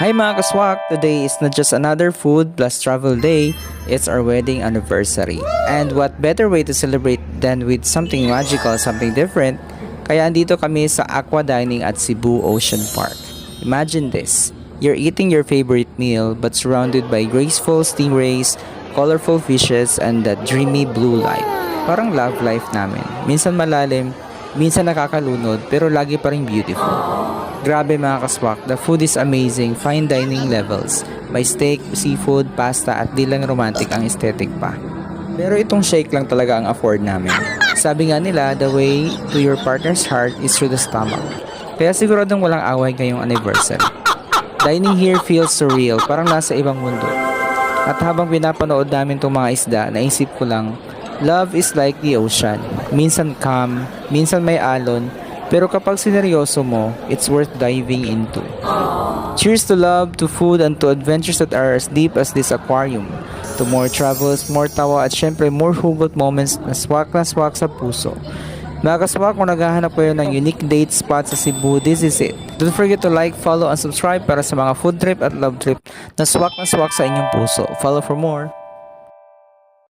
Hi mga kaswak! Today is not just another food plus travel day, it's our wedding anniversary. And what better way to celebrate than with something magical, something different? Kaya andito kami sa Aqua Dining at Cebu Ocean Park. Imagine this, you're eating your favorite meal but surrounded by graceful stingrays, colorful fishes, and that dreamy blue light. Parang love life namin. Minsan malalim, minsan nakakalunod, pero lagi pa rin beautiful. Grabe mga kaswak, the food is amazing, fine dining levels. May steak, seafood, pasta at di lang romantic ang aesthetic pa. Pero itong shake lang talaga ang afford namin. Sabi nga nila, the way to your partner's heart is through the stomach. Kaya siguradong walang away ngayong anniversary. Dining here feels surreal, parang nasa ibang mundo. At habang pinapanood namin itong mga isda, naisip ko lang, love is like the ocean. Minsan calm, minsan may alon, pero kapag sineryoso mo, it's worth diving into. Cheers to love, to food, and to adventures that are as deep as this aquarium. To more travels, more tawa, at syempre more hugot moments na swak sa puso. Mga kaswak, kung naghahanap kayo ng unique date spot sa Cebu, this is it. Don't forget to like, follow, and subscribe para sa mga food trip at love trip na swak sa inyong puso. Follow for more.